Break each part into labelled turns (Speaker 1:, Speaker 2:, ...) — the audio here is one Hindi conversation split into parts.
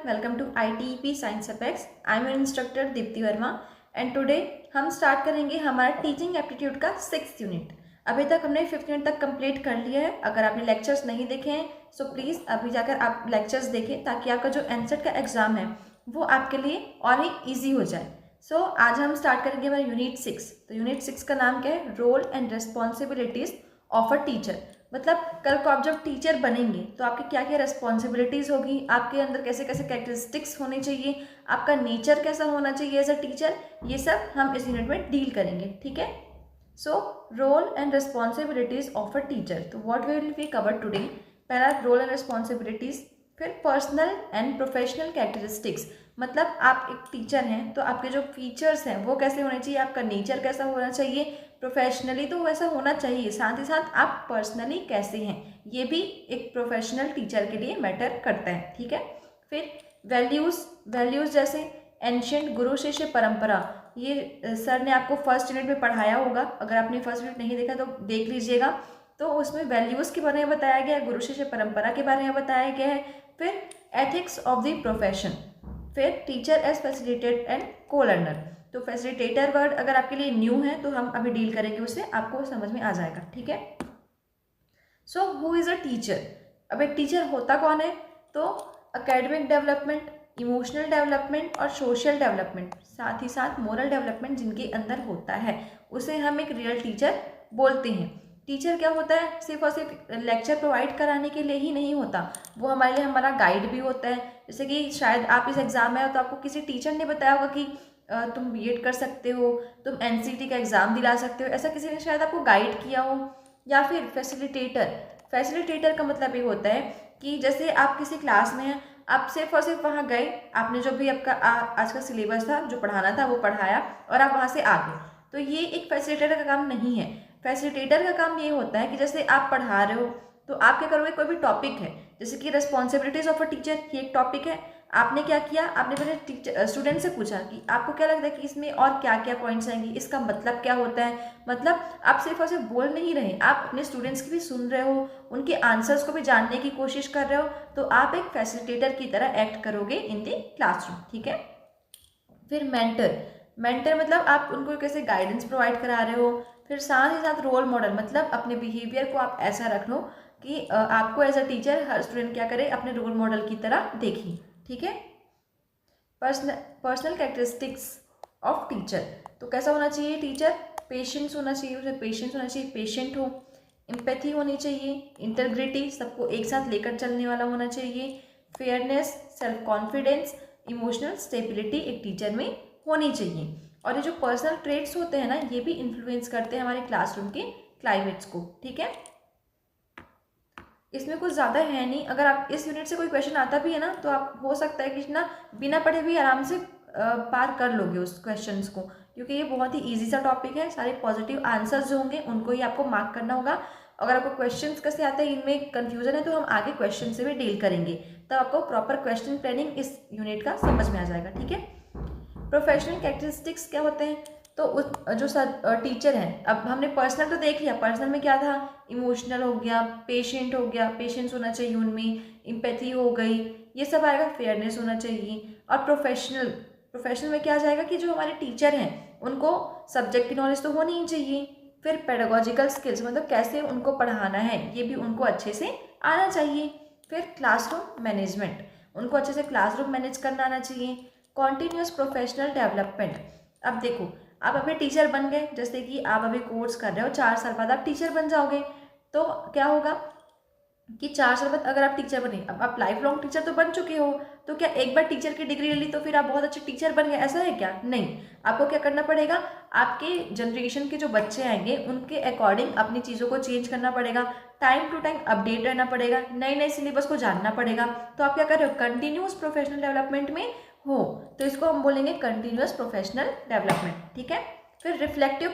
Speaker 1: welcome to ITEP Science Apex. I am your instructor Deepti Verma and today हम स्टार्ट करेंगे हमारा टीचिंग एप्टीट्यूड का 6th यूनिट। अभी तक हमने 5th यूनिट तक कंप्लीट कर लिया है। अगर आपने लेक्चर्स नहीं देखे हैं सो प्लीज़ अभी जाकर आप लेक्चर्स देखें ताकि आपका जो एनसेट का एग्ज़ाम है वो आपके लिए और ही ईजी हो जाए। सो आज हम स्टार्ट करेंगे हमारा यूनिट 6। तो यूनिट 6 का नाम क्या है? Role and responsibilities of a teacher. मतलब कल को आप जब टीचर बनेंगे तो आपकी क्या क्या रिस्पॉन्सिबिलिटीज़ होगी, आपके अंदर कैसे कैसे कैरेक्टरिस्टिक्स होने चाहिए, आपका नेचर कैसा होना चाहिए एज अ टीचर, ये सब हम इस यूनिट में डील करेंगे। ठीक है। So role and responsibilities of a teacher. तो what will we cover today? पहला रोल एंड रिस्पॉन्सिबिलिटीज़, फिर पर्सनल एंड प्रोफेशनल कैरेक्टरिस्टिक्स। मतलब आप एक टीचर हैं तो आपके जो फीचर्स हैं वो कैसे होने चाहिए, आपका नेचर कैसा होना चाहिए, प्रोफेशनली तो वैसा होना चाहिए, साथ ही साथ आप पर्सनली कैसे हैं, ये भी एक प्रोफेशनल टीचर के लिए मैटर करता है। ठीक है। फिर वैल्यूज़ जैसे एंशिएंट गुरु शिष्य परंपरा, ये सर ने आपको फर्स्ट यूनिट में पढ़ाया होगा। अगर आपने फर्स्ट यूनिट नहीं देखा तो देख लीजिएगा। तो उसमें वैल्यूज़ के बारे में बताया गया है, गुरु शिष्य परंपरा के बारे में बताया गया है। फिर एथिक्स ऑफ द प्रोफेशन, फिर टीचर एज फैसिलिटेटर एंड को लर्नर। तो फैसिलिटेटर वर्ड अगर आपके लिए न्यू है तो हम अभी डील करेंगे, उससे आपको समझ में आ जाएगा। ठीक है। So who is a teacher? अब एक टीचर होता कौन है? तो एकेडमिक डेवलपमेंट, इमोशनल डेवलपमेंट और सोशल डेवलपमेंट, साथ ही साथ मोरल डेवलपमेंट जिनके अंदर होता है उसे हम एक रियल टीचर बोलते हैं। टीचर क्या होता है? सिर्फ और सिर्फ लेक्चर प्रोवाइड कराने के लिए ही नहीं होता, वो हमारे लिए हमारा गाइड भी होता है। जैसे कि शायद आप इस एग्ज़ाम में हो तो आपको किसी टीचर ने बताया होगा कि तुम बीएड कर सकते हो, तुम एनसीटी का एग्ज़ाम दिला सकते हो, ऐसा किसी ने शायद आपको गाइड किया हो। या फिर फैसिलिटेटर का मतलब ये होता है कि जैसे आप किसी क्लास में हैं, आप सिर्फ और सिर्फ वहाँ गए, आपने जो भी आपका आज का सिलेबस था जो पढ़ाना था वो पढ़ाया और आप वहाँ से आ गए, तो ये एक फैसिलिटेटर का काम नहीं है। फैसिलिटेटर का काम ये होता है कि जैसे आप पढ़ा रहे हो तो आप क्या करोगे, कोई भी टॉपिक है जैसे कि रिस्पॉन्सिबिलिटीज़ ऑफ अ टीचर, ये एक टॉपिक है। आपने क्या किया, आपने पहले टीचर स्टूडेंट से पूछा कि आपको क्या लगता है कि इसमें और क्या क्या पॉइंट्स आएंगे, इसका मतलब क्या होता है। मतलब आप सिर्फ और सिर्फ बोल नहीं रहे, आप अपने स्टूडेंट्स की भी सुन रहे हो, उनके आंसर्स को भी जानने की कोशिश कर रहे हो, तो आप एक फैसिलिटेटर की तरह एक्ट करोगे इन द क्लासरूम। ठीक है। फिर मेंटर मतलब आप उनको कैसे गाइडेंस प्रोवाइड करा रहे हो। फिर साथ ही साथ रोल मॉडल, मतलब अपने बिहेवियर को आप ऐसा रख लो कि आपको एज अ टीचर हर स्टूडेंट क्या करे, अपने रोल मॉडल की तरह देखें। ठीक है। पर्सनल कैरेक्टरिस्टिक्स ऑफ टीचर, तो कैसा होना चाहिए टीचर? पेशेंस होना चाहिए, उसे पेशेंस होना चाहिए, पेशेंट हो। एम्पैथी होनी चाहिए, इंटीग्रिटी, सबको एक साथ लेकर चलने वाला होना चाहिए। Fairness, self confidence, emotional stability एक टीचर में होनी चाहिए। और ये जो पर्सनल ट्रेट्स होते हैं ना, ये भी इन्फ्लुएंस करते हैं हमारे क्लासरूम के क्लाइमेट्स को। ठीक है। इसमें कुछ ज़्यादा है नहीं। अगर आप इस यूनिट से कोई क्वेश्चन आता भी है ना तो आप हो सकता है कि ना बिना पढ़े भी आराम से पार कर लोगे उस क्वेश्चंस को, क्योंकि ये बहुत ही इजी सा टॉपिक है। सारे पॉजिटिव आंसर्स जो होंगे उनको ही आपको मार्क करना होगा। अगर आपको क्वेश्चंस कैसे आते हैं इनमें कन्फ्यूजन है तो हम आगे क्वेश्चन से भी डील करेंगे, तब आपको प्रॉपर क्वेश्चन प्लानिंग इस यूनिट का समझ में आ जाएगा। ठीक है। प्रोफेशनल कैरेक्टरिस्टिक्स क्या होते हैं? तो उस जो टीचर हैं, अब हमने पर्सनल तो देख लिया, पर्सनल में क्या था, इमोशनल हो गया, पेशेंट हो गया, पेशेंस होना चाहिए उनमें, एम्पैथी हो गई, ये सब आएगा। फेयरनेस होना चाहिए। और प्रोफेशनल में क्या आ जाएगा कि जो हमारे टीचर हैं उनको सब्जेक्ट की नॉलेज तो होनी ही चाहिए। फिर पेडागोजिकल स्किल्स, मतलब कैसे उनको पढ़ाना है ये भी उनको अच्छे से आना चाहिए। फिर क्लासरूम मैनेजमेंट, उनको अच्छे से क्लासरूम मैनेज करना आना चाहिए। कॉन्टीन्यूअस प्रोफेशनल डेवलपमेंट, अब देखो आप अभी टीचर बन गए, जैसे कि आप अभी कोर्स कर रहे हो, 4 साल बाद आप टीचर बन जाओगे, तो क्या होगा कि 4 साल बाद अगर आप टीचर बने, अब आप लाइफ लॉन्ग टीचर तो बन चुके हो, तो क्या एक बार टीचर की डिग्री ले ली तो फिर आप बहुत अच्छे टीचर बन गए, ऐसा है क्या? नहीं। आपको क्या करना पड़ेगा, आपके जनरेशन के जो बच्चे आएंगे उनके अकॉर्डिंग अपनी चीज़ों को चेंज करना पड़ेगा, टाइम टू टाइम अपडेट रहना पड़ेगा, नए नए सिलेबस को जानना पड़ेगा। तो आप क्या कर रहे हो, कंटिन्यूस प्रोफेशनल डेवलपमेंट में हो, तो इसको हम बोलेंगे कंटिन्यूस प्रोफेशनल डेवलपमेंट। ठीक है। फिर रिफ्लेक्टिव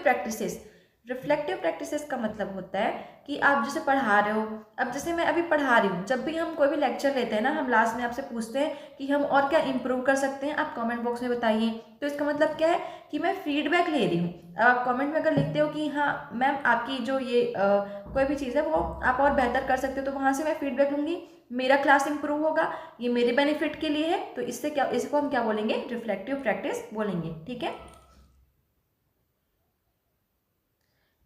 Speaker 1: प्रैक्टिसेस का मतलब होता है कि आप जैसे पढ़ा रहे हो, अब जैसे मैं अभी पढ़ा रही हूँ, जब भी हम कोई भी लेक्चर लेते हैं ना, हम लास्ट में आपसे पूछते हैं कि हम और क्या इम्प्रूव कर सकते हैं, आप कमेंट बॉक्स में बताइए। तो इसका मतलब क्या है कि मैं फीडबैक ले रही हूँ। अब आप कमेंट में अगर लिखते हो कि हाँ मैम आपकी जो ये कोई भी चीज़ है वो आप और बेहतर कर सकते हो, तो वहाँ से मैं फीडबैक लूँगी। मेरा क्लास इंप्रूव होगा, ये मेरे बेनिफिट के लिए है, तो इससे क्या, इसको हम क्या बोलेंगे, रिफ्लेक्टिव प्रैक्टिस बोलेंगे। ठीक है।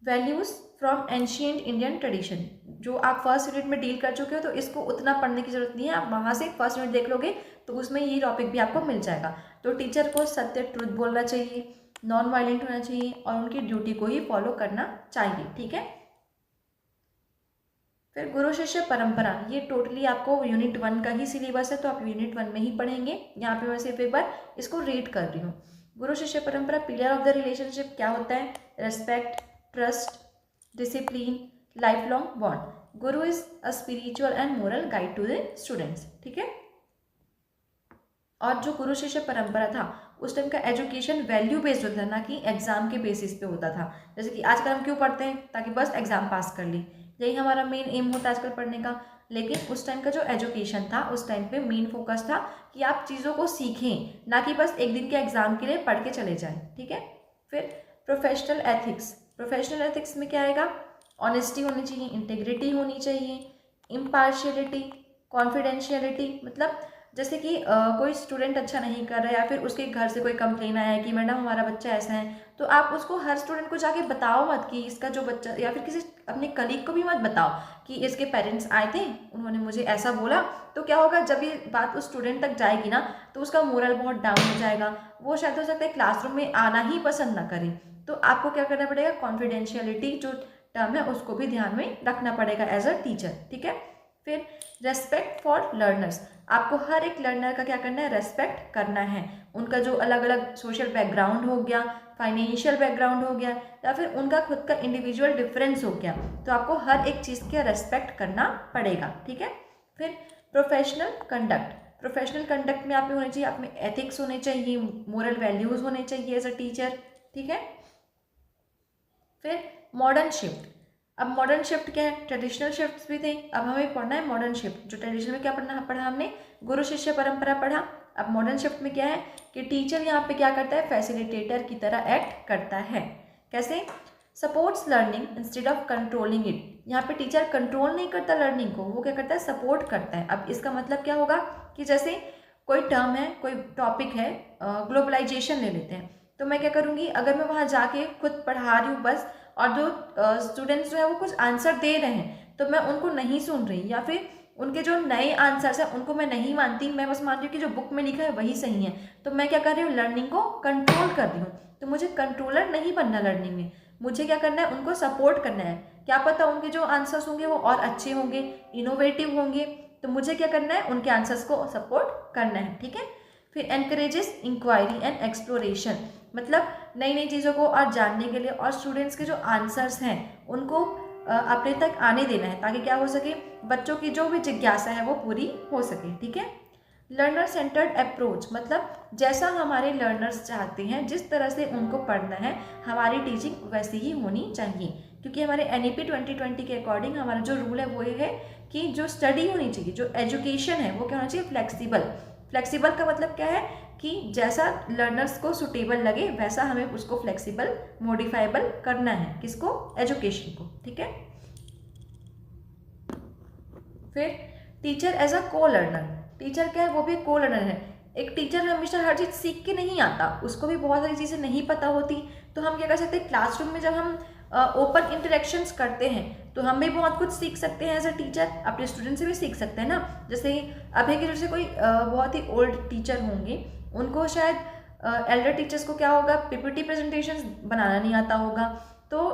Speaker 1: Values from ancient Indian tradition, जो आप फर्स्ट यूनिट में डील कर चुके हो, तो इसको उतना पढ़ने की जरूरत नहीं है, आप वहाँ से फर्स्ट यूनिट देख लोगे तो उसमें ये टॉपिक भी आपको मिल जाएगा। तो टीचर को सत्य, ट्रुथ बोलना चाहिए, नॉन वायलेंट होना चाहिए और उनकी ड्यूटी को ही फॉलो करना चाहिए। ठीक है। फिर गुरु शिष्य परंपरा, ये टोटली आपको यूनिट 1 का ही सिलेबस है, तो आप यूनिट 1 में ही पढ़ेंगे। यहाँ पे मैं सिर्फ एक बार इसको रीड कर रही हूँ। गुरु शिष्य परंपरा, पिलर ऑफ द रिलेशनशिप क्या होता है, respect, trust, discipline, life long bond. Guru is a spiritual and moral guide to the students. ठीक है। और जो गुरु शिष्य परंपरा था उस टाइम का एजुकेशन वैल्यू बेस्ड होता था, ना कि एग्जाम के बेसिस पे होता था। जैसे कि आजकल हम क्यों पढ़ते हैं, ताकि बस एग्जाम पास कर ली, यही हमारा मेन एम होता है आजकल पढ़ने का। लेकिन उस टाइम का जो एजुकेशन था, उस टाइम पे मेन फोकस था कि आप चीज़ों को सीखें, ना कि बस एक दिन के एग्जाम के लिए पढ़ के चले जाएं। ठीक है। फिर प्रोफेशनल एथिक्स, प्रोफेशनल एथिक्स में क्या आएगा, ऑनेस्टी होनी चाहिए, इंटेग्रिटी होनी चाहिए, इम्पार्शियलिटी, कॉन्फिडेंशियलिटी। मतलब जैसे कि कोई स्टूडेंट अच्छा नहीं कर रहा है या फिर उसके घर से कोई कंप्लेन आया है कि मैडम हमारा बच्चा ऐसा है, तो आप उसको, हर स्टूडेंट को जाके बताओ मत कि इसका जो बच्चा, या फिर किसी अपने कलीग को भी मत बताओ कि इसके पेरेंट्स आए थे, उन्होंने मुझे ऐसा बोला। तो क्या होगा, जब ये बात उस स्टूडेंट तक जाएगी ना, तो उसका मोरल बहुत डाउन हो जाएगा, वो शायद हो सकता है क्लासरूम में आना ही पसंद ना करे। तो आपको क्या करना पड़ेगा, कॉन्फिडेंशियलिटी जो टर्म है उसको भी ध्यान में रखना पड़ेगा एज अ टीचर। ठीक है। फिर रेस्पेक्ट फॉर लर्नर्स, आपको हर एक लर्नर का क्या करना है, रेस्पेक्ट करना है। उनका जो अलग अलग सोशल बैकग्राउंड हो गया, फाइनेंशियल बैकग्राउंड हो गया, या फिर उनका खुद का इंडिविजुअल डिफरेंस हो गया, तो आपको हर एक चीज़ का रेस्पेक्ट करना पड़ेगा। ठीक है। फिर प्रोफेशनल कंडक्ट, प्रोफेशनल कंडक्ट में आप में होने चाहिए, आप में एथिक्स होने चाहिए, मोरल वैल्यूज होने चाहिए एज अ टीचर। ठीक है। फिर मॉडर्न शिफ्ट, अब मॉडर्न शिफ्ट क्या है, ट्रेडिशनल शिफ्ट्स भी थे, अब हमें पढ़ना है मॉडर्न शिफ्ट। जो ट्रेडिशनल में क्या पढ़ा हमने, गुरु शिष्य परंपरा पढ़ा। अब मॉडर्न शिफ्ट में क्या है कि टीचर यहाँ पे क्या करता है, फैसिलिटेटर की तरह एक्ट करता है। कैसे, supports learning instead of controlling it, यहाँ पे टीचर कंट्रोल नहीं करता लर्निंग को, वो क्या करता है, सपोर्ट करता है। अब इसका मतलब क्या होगा कि जैसे कोई टर्म है, कोई टॉपिक है, ग्लोबलाइजेशन ले लेते हैं, तो मैं क्या करूँगी, अगर मैं वहाँ जाके खुद पढ़ा रही हूँ बस, और जो स्टूडेंट्स जो है वो कुछ आंसर दे रहे हैं, तो मैं उनको नहीं सुन रही, या फिर उनके जो नए आंसर्स हैं उनको मैं नहीं मानती, मैं बस मानती हूँ कि जो बुक में लिखा है वही सही है, तो मैं क्या कर रही हूँ, लर्निंग को कंट्रोल कर रही हूँ। तो मुझे कंट्रोलर नहीं बनना लर्निंग में, मुझे क्या करना है, उनको सपोर्ट करना है। क्या पता उनके जो आंसर्स होंगे वो और अच्छे होंगे, इनोवेटिव होंगे, तो मुझे क्या करना है, उनके आंसर्स को सपोर्ट करना है। ठीक है। फिर एनकरेजेस इंक्वायरी एंड एक्सप्लोरेशन, मतलब नई नई चीज़ों को और जानने के लिए, और स्टूडेंट्स के जो आंसर्स हैं उनको अपने तक आने देना है, ताकि क्या हो सके, बच्चों की जो भी जिज्ञासा है वो पूरी हो सके। ठीक है। लर्नर सेंटर्ड अप्रोच, मतलब जैसा हमारे लर्नर्स चाहते हैं, जिस तरह से उनको पढ़ना है, हमारी टीचिंग वैसी ही होनी चाहिए। क्योंकि हमारे NEP 2020 के अकॉर्डिंग हमारा जो रूल है वो ये है कि जो स्टडी होनी चाहिए, जो एजुकेशन है वो क्या होना चाहिए, फ्लेक्सिबल। फ्लेक्सिबल का मतलब क्या है कि जैसा लर्नर्स को सुटेबल लगे वैसा हमें उसको फ्लेक्सिबल, मॉडिफाइबल करना है, किसको, एजुकेशन को। ठीक है। फिर टीचर एज अ को लर्नर, टीचर क्या है, वो भी को लर्नर है। एक टीचर हमेशा हर चीज़ सीख के नहीं आता, उसको भी बहुत सारी चीज़ें नहीं पता होती, तो हम क्या कर सकते हैं, क्लासरूम में जब हम ओपन इंटरेक्शंस करते हैं तो हम भी बहुत कुछ सीख सकते हैं एज अ टीचर, अपने स्टूडेंट से भी सीख सकते हैं ना। जैसे अभी के जैसे कोई बहुत ही ओल्ड टीचर होंगे, उनको शायद एल्डर टीचर्स को क्या होगा, PPT प्रेजेंटेशंस बनाना नहीं आता होगा, तो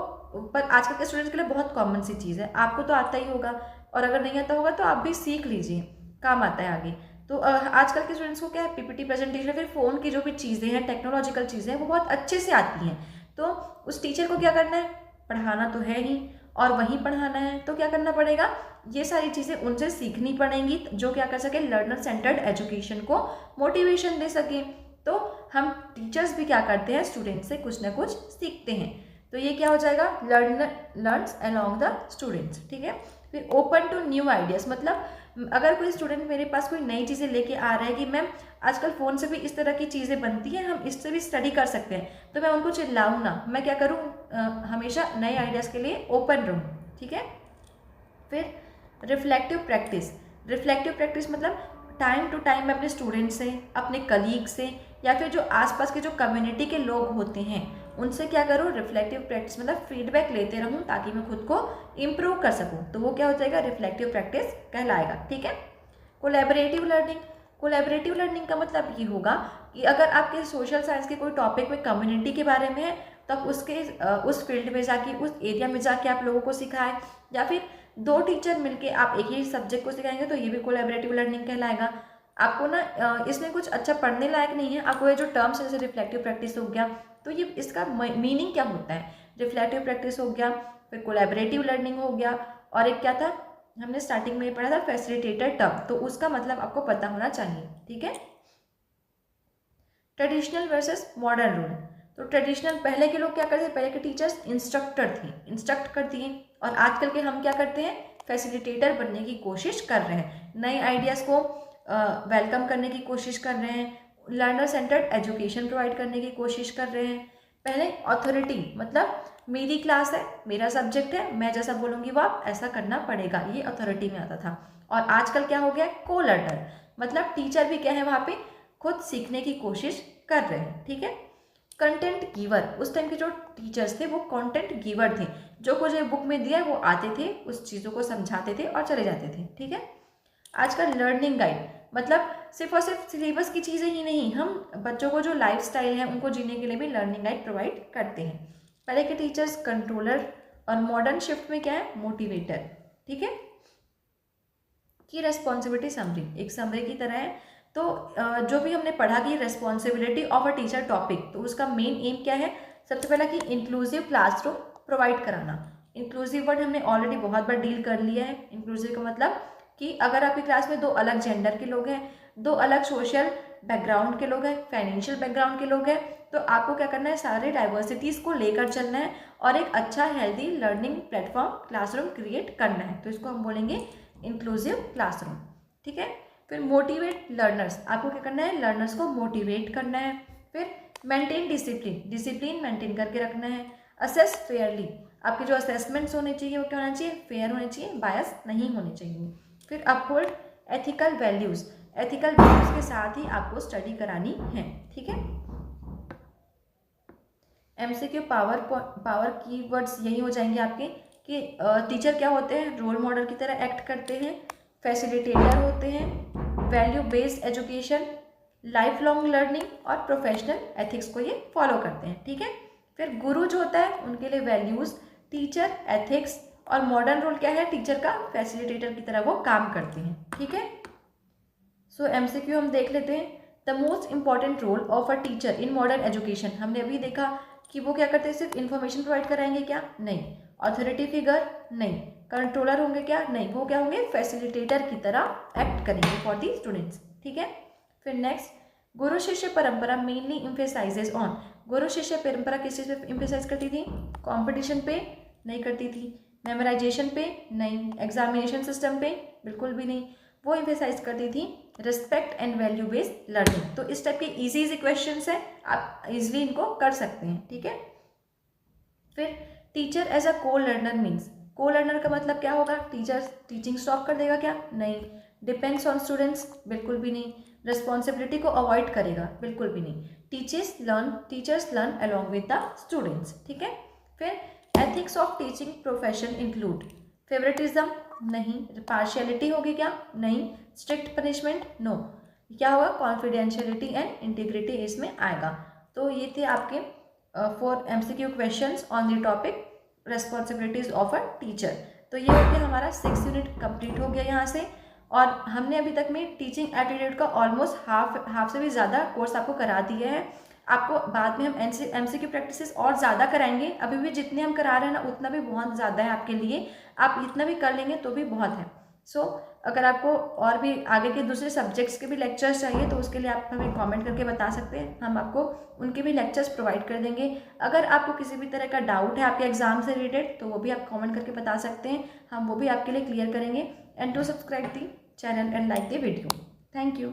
Speaker 1: पर आजकल के स्टूडेंट्स के लिए बहुत कॉमन सी चीज़ है, आपको तो आता ही होगा, और अगर नहीं आता होगा तो आप भी सीख लीजिए, काम आता है आगे। तो आजकल के स्टूडेंट्स को क्या है, PPT प्रेजेंटेशन, फिर फ़ोन की जो भी चीज़ें हैं, टेक्नोलॉजिकल चीज़ें हैं, वो बहुत अच्छे से आती हैं। तो उस टीचर को क्या करना है, पढ़ाना तो है ही, और वहीं पढ़ाना है, तो क्या करना पड़ेगा, ये सारी चीज़ें उनसे सीखनी पड़ेंगी, जो क्या कर सके, लर्नर सेंटर्ड एजुकेशन को मोटिवेशन दे सके। तो हम टीचर्स भी क्या करते हैं, स्टूडेंट से कुछ ना कुछ सीखते हैं, तो ये क्या हो जाएगा, learner learns along the students. ठीक है। फिर ओपन टू न्यू आइडियाज़, मतलब अगर कोई स्टूडेंट मेरे पास कोई नई चीज़ें लेके आ रहा है कि मैम आजकल फ़ोन से भी इस तरह की चीज़ें बनती हैं, हम इससे भी स्टडी कर सकते हैं, तो मैं उनको चिल्लाऊँ ना, मैं क्या करूँ, हमेशा नए आइडियाज़ के लिए ओपन रहूँ। ठीक है। फिर रिफ्लेक्टिव प्रैक्टिस, रिफ्लेक्टिव प्रैक्टिस मतलब टाइम टू टाइम मैं अपने स्टूडेंट से, अपने कलीग से या फिर जो आसपास के जो कम्युनिटी के लोग होते हैं उनसे क्या करूँ, रिफ्लेक्टिव प्रैक्टिस मतलब फीडबैक लेते रहूँ ताकि मैं खुद को इम्प्रूव कर सकूँ, तो वो क्या हो जाएगा, रिफ्लेक्टिव प्रैक्टिस कहलाएगा। ठीक है। कोलैबोरेटिव लर्निंग, कोलैबोरेटिव लर्निंग का मतलब ये होगा कि अगर आपके सोशल साइंस के कोई टॉपिक में कम्युनिटी के बारे में है तो आप उस फील्ड में जाके, उस एरिया में जाके आप लोगों को सिखाएं, या फिर 2 टीचर मिलके आप एक ही सब्जेक्ट को सिखाएंगे तो ये भी कोलैबोरेटिव लर्निंग कहलाएगा। आपको ना इसमें कुछ अच्छा पढ़ने लायक नहीं है, आपको ये जो टर्म्स है जैसे रिफ्लेक्टिव प्रैक्टिस हो गया, तो ये इसका मीनिंग क्या होता है, रिफ्लेक्टिव प्रैक्टिस हो गया, फिर कोलैबोरेटिव लर्निंग हो गया, और एक क्या था हमने स्टार्टिंग में पढ़ा था, फैसिलिटेटर टर्म, तो उसका मतलब आपको पता होना चाहिए। ठीक है। ट्रेडिशनल वर्सेस मॉडर्न रूल, तो ट्रेडिशनल पहले के लोग क्या करते थे, पहले के टीचर्स इंस्ट्रक्टर थे, इंस्ट्रक्ट करती हैं, और आजकल के हम क्या करते हैं, फैसिलिटेटर बनने की कोशिश कर रहे हैं, नए आइडियाज़ को वेलकम करने की कोशिश कर रहे हैं, लर्नर सेंटर्ड एजुकेशन प्रोवाइड करने की कोशिश कर रहे हैं। पहले अथॉरिटी मतलब मेरी क्लास है, मेरा सब्जेक्ट है, मैं जैसा बोलूँगी वो आप ऐसा करना पड़ेगा, ये अथॉरिटी में आता था। और आजकल क्या हो गया, को लर्नर मतलब टीचर भी क्या है वहाँ पे खुद सीखने की कोशिश कर रहे हैं। ठीक है। कंटेंट गिवर, उस टाइम के जो टीचर्स थे वो कंटेंट गिवर थे, जो कुछ बुक में दिया वो आते थे, उस चीज़ों को समझाते थे और चले जाते थे। ठीक है। आजकल लर्निंग गाइड मतलब सिर्फ और सिर्फ सिलेबस की चीज़ें ही नहीं, हम बच्चों को जो लाइफ स्टाइल है उनको जीने के लिए भी लर्निंग गाइड प्रोवाइड करते हैं। पहले के टीचर्स कंट्रोलर और मॉडर्न शिफ्ट में क्या है, मोटिवेटर। ठीक है। की रेस्पॉन्सिबिलिटी समरी, एक समरी की तरह है, तो जो भी हमने पढ़ा कि responsibility of a teacher topic, तो उसका मेन एम क्या है, सबसे पहला कि इंक्लूसिव क्लासरूम प्रोवाइड कराना। इंक्लूसिव वर्ड हमने ऑलरेडी बहुत बार डील कर लिया है। इंक्लूसिव का मतलब कि अगर आपकी क्लास में 2 अलग जेंडर के लोग हैं, 2 अलग सोशल बैकग्राउंड के लोग हैं, फाइनेंशियल बैकग्राउंड के लोग हैं, तो आपको क्या करना है, सारे डाइवर्सिटीज़ को लेकर चलना है और एक अच्छा healthy learning platform classroom create करना है, तो इसको हम बोलेंगे इंक्लूसिव क्लासरूम। ठीक है। फिर मोटिवेट लर्नर्स, आपको क्या करना है, लर्नर्स को मोटिवेट करना है। फिर मेंटेन डिसिप्लिन, डिसिप्लिन मेंटेन करके रखना है। असेस फेयरली, आपके जो असेसमेंट्स होने चाहिए वो क्या होना चाहिए, फेयर होने चाहिए, बायस नहीं होने चाहिए। फिर uphold ethical values, ethical values के साथ ही आपको स्टडी करानी है। ठीक है। एमसीक्यू पावर कीवर्ड्स यही हो जाएंगे आपके कि टीचर क्या होते हैं, रोल मॉडल की तरह एक्ट करते हैं, फैसिलिटेटर होते हैं, value based education, life long learning और प्रोफेशनल एथिक्स को ये फॉलो करते हैं। ठीक है। फिर गुरु जो होता है उनके लिए वैल्यूज़, टीचर, एथिक्स, और मॉडर्न रोल क्या है, टीचर का फैसिलिटेटर की तरह वो काम करते हैं। ठीक है। सो एमसीक्यू हम देख लेते हैं। The most important role of a teacher in modern education, हमने अभी देखा कि वो क्या करते हैं, सिर्फ इन्फॉर्मेशन प्रोवाइड कराएंगे क्या, नहीं। अथॉरिटी फिगर, नहीं। कंट्रोलर होंगे क्या, नहीं। वो क्या होंगे, फैसिलिटेटर की तरह एक्ट करेंगे फॉर दी स्टूडेंट्स। ठीक है। फिर नेक्स्ट, गुरु शिष्य परंपरा मेनली इम्फेसाइजेज ऑन, गुरु शिष्य परंपरा किस चीज़ पे इम्फेसाइज करती थी, कॉम्पिटिशन पे नहीं करती थी, मेमोराइजेशन पे नहीं, एग्जामिनेशन सिस्टम पे बिल्कुल भी नहीं, वो इम्फेसाइज करती थी respect and value based learning. तो इस टाइप के इजी क्वेश्चंस हैं, आप इजीली इनको कर सकते हैं। ठीक है। फिर टीचर एज अ को लर्नर मीन्स, को लर्नर का मतलब क्या होगा, टीचर टीचिंग स्टॉप कर देगा क्या, नहीं। डिपेंड्स ऑन स्टूडेंट्स, बिल्कुल भी नहीं। रिस्पॉन्सिबिलिटी को अवॉइड करेगा, बिल्कुल भी नहीं। Teachers learn along with the students. ठीक है। फिर ethics of teaching profession include favouritism, नहीं। पार्शियलिटी होगी क्या, नहीं। Strict punishment, no. क्या होगा, कॉन्फिडेंशियलिटी एंड इंटीग्रिटी इसमें आएगा। तो ये थे आपके 4 MCQ questions on the topic responsibilities of a teacher. तो ये हो गया हमारा 6 यूनिट कंप्लीट हो गया यहाँ से, और हमने अभी तक में टीचिंग एप्टीट्यूड का ऑलमोस्ट हाफ से भी ज़्यादा कोर्स आपको करा दिया है। आपको बाद में हम MCQ प्रैक्टिसेस और ज़्यादा कराएंगे, अभी भी जितने हम करा रहे हैं ना उतना भी बहुत ज़्यादा है आपके लिए, आप इतना भी कर लेंगे तो भी बहुत है। सो अगर आपको और भी आगे के दूसरे सब्जेक्ट्स के भी लेक्चर्स चाहिए तो उसके लिए आप हमें कमेंट करके बता सकते हैं, हम आपको उनके भी लेक्चर्स प्रोवाइड कर देंगे। अगर आपको किसी भी तरह का डाउट है आपके एग्जाम से रिलेटेड तो वो भी आप कमेंट करके बता सकते हैं, हम वो भी आपके लिए क्लियर करेंगे। And to subscribe the channel and like the video. Thank you.